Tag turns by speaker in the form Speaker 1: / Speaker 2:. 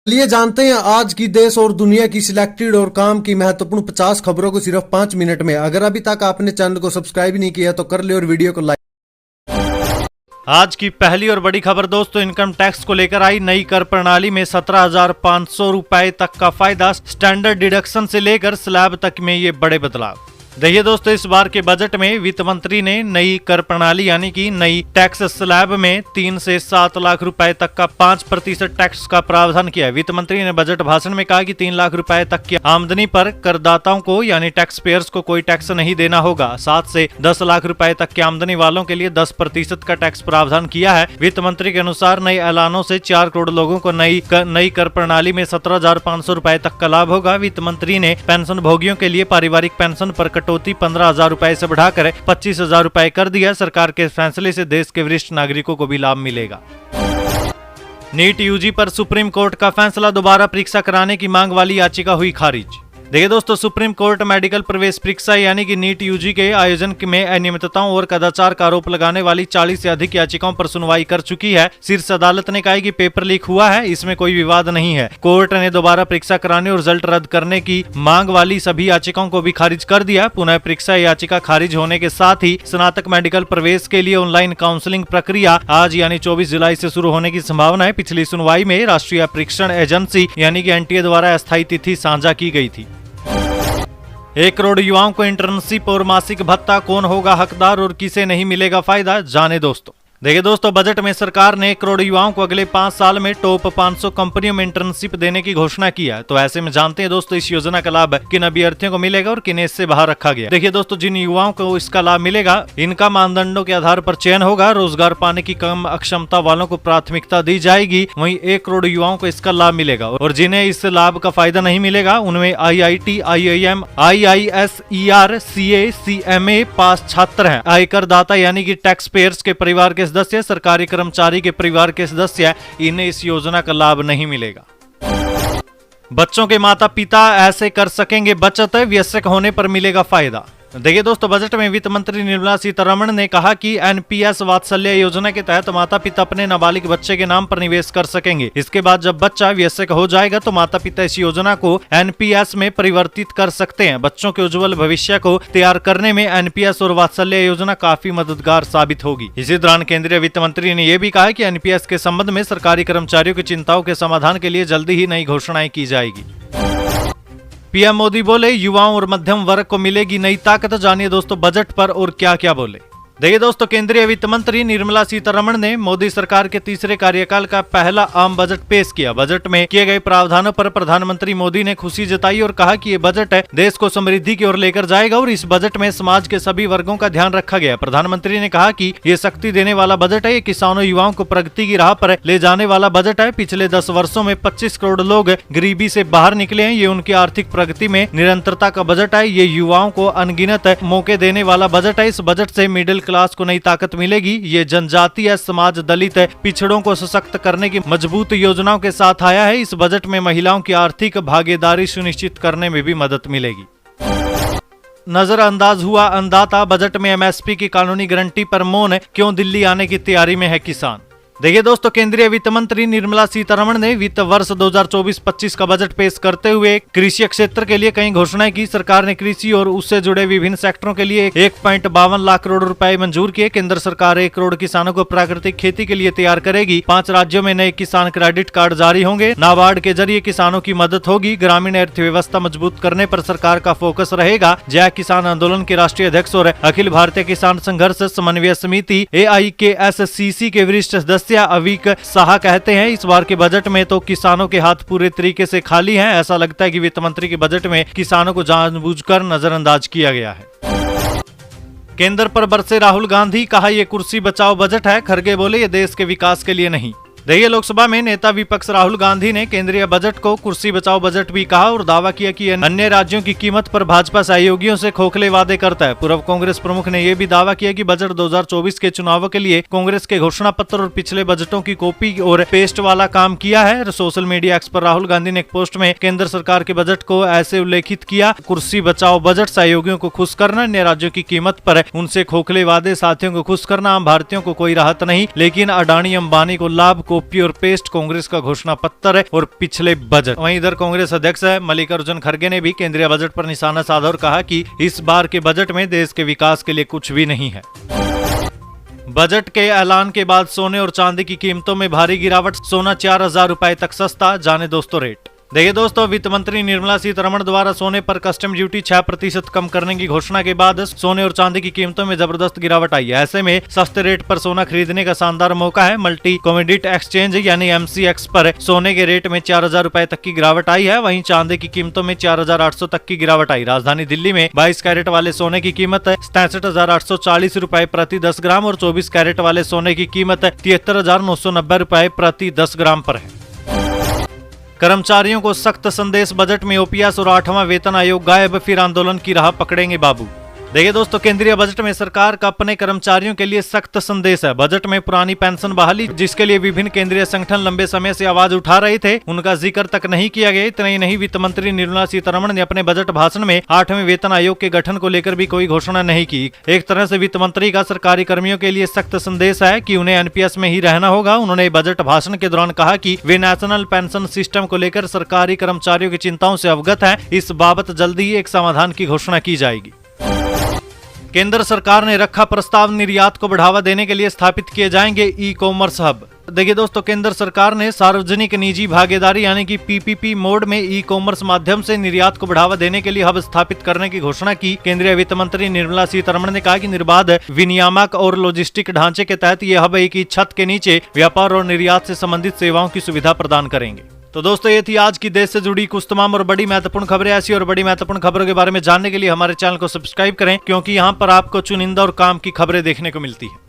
Speaker 1: चलिए जानते हैं आज की देश और दुनिया की सिलेक्टेड और काम की महत्वपूर्ण 50 खबरों को सिर्फ 5 मिनट में। अगर अभी तक आपने चैनल को सब्सक्राइब नहीं किया तो कर ले और वीडियो को लाइक।
Speaker 2: आज की पहली और बड़ी खबर दोस्तों, इनकम टैक्स को लेकर आई नई कर प्रणाली में 17,500 रुपए तक का फायदा। स्टैंडर्ड डिडक्शन से लेकर स्लैब तक में ये बड़े बदलाव। देखिए दोस्तों, इस बार के बजट में वित्त मंत्री ने नई कर प्रणाली यानी कि नई टैक्स स्लैब में 3 से 7 लाख रुपए तक का 5% टैक्स का प्रावधान किया है। वित्त मंत्री ने बजट भाषण में कहा कि 3 लाख रुपए तक की आमदनी पर करदाताओं को यानी टैक्स पेयर्स को कोई टैक्स नहीं देना होगा। 7 से 10 लाख रुपए तक की आमदनी वालों के लिए 10% का टैक्स प्रावधान किया है। वित्त मंत्री के अनुसार नए ऐलानों से 4 करोड़ लोगों को नई कर प्रणाली में 17,500 रुपए तक का लाभ होगा। वित्त मंत्री ने पेंशन भोगियों के लिए पारिवारिक पेंशन पर कटौती 15,000 रुपए से बढ़ाकर 25,000 रुपए कर दिया। सरकार के फैसले से देश के वरिष्ठ नागरिकों को भी लाभ मिलेगा। नीट यूजी पर सुप्रीम कोर्ट का फैसला, दोबारा परीक्षा कराने की मांग वाली याचिका हुई खारिज। देखिए दोस्तों, सुप्रीम कोर्ट मेडिकल प्रवेश परीक्षा यानी कि नीट यूजी के आयोजन में अनियमितताओं और कदाचार का आरोप लगाने वाली 40 से अधिक याचिकाओं पर सुनवाई कर चुकी है। शीर्ष अदालत ने कहा कि पेपर लीक हुआ है, इसमें कोई विवाद नहीं है। कोर्ट ने दोबारा परीक्षा कराने और रिजल्ट रद्द करने की मांग वाली सभी याचिकाओं को भी खारिज कर दिया। पुनः परीक्षा याचिका खारिज होने के साथ ही स्नातक मेडिकल प्रवेश के लिए ऑनलाइन काउंसलिंग प्रक्रिया आज यानी 24 जुलाई से शुरू होने की संभावना है। पिछली सुनवाई में राष्ट्रीय परीक्षण एजेंसी यानी कि एनटीए द्वारा अस्थायी तिथि साझा की गई थी। 1 करोड़ युवाओं को इंटर्नशिप और मासिक भत्ता, कौन होगा हकदार और किसे नहीं मिलेगा फायदा, जाने दोस्तों। देखिए दोस्तों, बजट में सरकार ने 1 करोड़ युवाओं को अगले 5 साल में टॉप 500 कंपनियों में इंटर्नशिप देने की घोषणा किया है। तो ऐसे में जानते हैं दोस्तों, इस योजना का लाभ किन अभ्यर्थियों को मिलेगा और किन्हें इससे बाहर रखा गया। देखिए दोस्तों, जिन युवाओं को इसका लाभ मिलेगा, इनका मानदंडों के आधार पर चयन होगा। रोजगार पाने की कम अक्षमता वालों को प्राथमिकता दी जाएगी। वहीं 1 करोड़ युवाओं को इसका लाभ मिलेगा और जिन्हें इस लाभ का फायदा नहीं मिलेगा उनमें IIT, IIM, IISER, CA, CMA पास छात्र हैं। आयकर दाता यानी कि टैक्स पेयर्स के परिवार के सदस्य, सरकारी कर्मचारी के परिवार के सदस्य, इन्हें इस योजना का लाभ नहीं मिलेगा। बच्चों के माता पिता ऐसे कर सकेंगे बचत, वयस्क होने पर मिलेगा फायदा। देखिए दोस्तों, बजट में वित्त मंत्री निर्मला सीतारमण ने कहा कि NPS वात्सल्य योजना के तहत माता पिता अपने नाबालिग बच्चे के नाम पर निवेश कर सकेंगे। इसके बाद जब बच्चा वयस्क हो जाएगा तो माता पिता इस योजना को NPS में परिवर्तित कर सकते हैं। बच्चों के उज्जवल भविष्य को तैयार करने में NPS और वात्सल्य योजना काफी मददगार साबित होगी। इसी दौरान केंद्रीय वित्त मंत्री ने यह भी कहा कि NPS के संबंध में सरकारी कर्मचारियों की चिंताओं के समाधान के लिए जल्दी ही नई घोषणाएं की जाएगी। पीएम मोदी बोले, युवाओं और मध्यम वर्ग को मिलेगी नई ताकत, जानिए दोस्तों बजट पर और क्या क्या बोले। देखिए दोस्तों, केंद्रीय वित्त मंत्री निर्मला सीतारमण ने मोदी सरकार के तीसरे कार्यकाल का पहला आम बजट पेश किया। बजट में किए गए प्रावधानों पर प्रधानमंत्री मोदी ने खुशी जताई और कहा कि ये बजट देश को समृद्धि की ओर लेकर जाएगा और इस बजट में समाज के सभी वर्गों का ध्यान रखा गया। प्रधानमंत्री ने कहा कि ये शक्ति देने वाला बजट है, ये किसानों युवाओं को प्रगति की राह पर ले जाने वाला बजट है। पिछले 10 वर्षों में 25 करोड़ लोग गरीबी से बाहर निकले हैं। ये उनकी आर्थिक प्रगति में निरंतरता का बजट है। ये युवाओं को अनगिनत मौके देने वाला बजट है। इस बजट से मिडिल क्लास को नई ताकत मिलेगी। ये जनजातीय समाज, दलित, पिछड़ों को सशक्त करने की मजबूत योजनाओं के साथ आया है। इस बजट में महिलाओं की आर्थिक भागीदारी सुनिश्चित करने में भी मदद मिलेगी। नजरअंदाज हुआ अन्नदाता, बजट में MSP की कानूनी गारंटी पर मौन, क्यों दिल्ली आने की तैयारी में है किसान। देखिए दोस्तों, केंद्रीय वित्त मंत्री निर्मला सीतारमण ने वित्त वर्ष 2024-25 का बजट पेश करते हुए कृषि क्षेत्र के लिए कई घोषणाएं की। सरकार ने कृषि और उससे जुड़े विभिन्न सेक्टरों के लिए 1.52 लाख करोड़ रुपए मंजूर किए। केंद्र सरकार 1 करोड़ किसानों को प्राकृतिक खेती के लिए तैयार करेगी। 5 राज्यों में नए किसान क्रेडिट कार्ड जारी होंगे। नाबार्ड के जरिए किसानों की मदद होगी। ग्रामीण अर्थव्यवस्था मजबूत करने पर सरकार का फोकस रहेगा। जय किसान आंदोलन के राष्ट्रीय अध्यक्ष और अखिल भारतीय किसान संघर्ष समन्वय समिति AIKSCC के वरिष्ठ सदस्य अविक साहा कहते हैं, इस बार के बजट में तो किसानों के हाथ पूरे तरीके से खाली हैं। ऐसा लगता है कि वित्त मंत्री के बजट में किसानों को जानबूझकर नजरअंदाज किया गया है। केंद्र पर बरसे राहुल गांधी, कहा यह कुर्सी बचाओ बजट है। खरगे बोले, ये देश के विकास के लिए नहीं। देखिए, लोकसभा में नेता विपक्ष राहुल गांधी ने केंद्रीय बजट को कुर्सी बचाओ बजट भी कहा और दावा किया कि अन्य राज्यों की कीमत पर भाजपा सहयोगियों से खोखले वादे करता है। पूर्व कांग्रेस प्रमुख ने यह भी दावा किया कि बजट 2024 के चुनावों के लिए कांग्रेस के घोषणा पत्र और पिछले बजटों की कॉपी और पेस्ट वाला काम किया है। सोशल मीडिया एक्स पर राहुल गांधी ने एक पोस्ट में केंद्र सरकार के बजट को ऐसे उल्लेखित किया, कुर्सी बचाओ बजट सहयोगियों को खुश करना, अन्य राज्यों की कीमत पर उनसे खोखले वादे, साथियों को खुश करना। आम भारतीयों को कोई राहत नहीं, लेकिन अडानी अंबानी को लाभ, कॉपी और पेस्ट कांग्रेस का घोषणा पत्र और पिछले बजट। वहीं इधर कांग्रेस अध्यक्ष मल्लिकार्जुन खड़गे ने भी केंद्रीय बजट पर निशाना साधा और कहा कि इस बार के बजट में देश के विकास के लिए कुछ भी नहीं है। बजट के ऐलान के बाद सोने और चांदी की कीमतों में भारी गिरावट, सोना 4,000 रुपए तक सस्ता, जाने दोस्तों रेट। देखिए दोस्तों, वित्त मंत्री निर्मला सीतारमण द्वारा सोने पर कस्टम ड्यूटी 6% कम करने की घोषणा के बाद सोने और चांदी की कीमतों में जबरदस्त गिरावट आई है। ऐसे में सस्ते रेट पर सोना खरीदने का शानदार मौका है। मल्टी कमोडिटी एक्सचेंज यानी MCX पर सोने के रेट में 4,000 रुपए तक की गिरावट आई है। वहीं चांदी की कीमतों में 4,800 तक की गिरावट आई। राजधानी दिल्ली में 22 कैरेट वाले सोने की कीमत 63,840 रुपए प्रति 10 ग्राम और 24 कैरेट वाले सोने की कीमत 73,990 रुपए प्रति 10 ग्राम पर है। कर्मचारियों को सख्त संदेश, बजट में OPS और 8वां वेतन आयोग गायब, फिर आंदोलन की राह पकड़ेंगे बाबू। देखिए दोस्तों, केंद्रीय बजट में सरकार का अपने कर्मचारियों के लिए सख्त संदेश है। बजट में पुरानी पेंशन बहाली, जिसके लिए विभिन्न केंद्रीय संगठन लंबे समय से आवाज उठा रहे थे, उनका जिक्र तक नहीं किया गया। इतना ही नहीं, वित्त मंत्री निर्मला सीतारमण ने अपने बजट भाषण में 8वें वेतन आयोग के गठन को लेकर भी कोई घोषणा नहीं की। एक तरह से वित्त मंत्री का सरकारी कर्मियों के लिए सख्त संदेश है कि उन्हें NPS में ही रहना होगा। उन्होंने बजट भाषण के दौरान कहा कि वे नेशनल पेंशन सिस्टम को लेकर सरकारी कर्मचारियों की चिंताओं से अवगत है। इस बाबत जल्दी ही एक समाधान की घोषणा की जाएगी। केंद्र सरकार ने रखा प्रस्ताव, निर्यात को बढ़ावा देने के लिए स्थापित किए जाएंगे ई-कॉमर्स हब। देखिए दोस्तों, केंद्र सरकार ने सार्वजनिक निजी भागीदारी यानी कि PPP मोड में ई-कॉमर्स माध्यम से निर्यात को बढ़ावा देने के लिए हब स्थापित करने की घोषणा की। केंद्रीय वित्त मंत्री निर्मला सीतारमण ने कहा कि निर्बाध विनियामक और लॉजिस्टिक ढांचे के तहत ये हब एक ही छत के नीचे व्यापार और निर्यात से संबंधित सेवाओं की सुविधा प्रदान करेंगे। तो दोस्तों, ये थी आज की देश से जुड़ी कुछ तमाम और बड़ी महत्वपूर्ण खबरें। ऐसी और बड़ी महत्वपूर्ण खबरों के बारे में जानने के लिए हमारे चैनल को सब्सक्राइब करें, क्योंकि यहाँ पर आपको चुनिंदा और काम की खबरें देखने को मिलती है।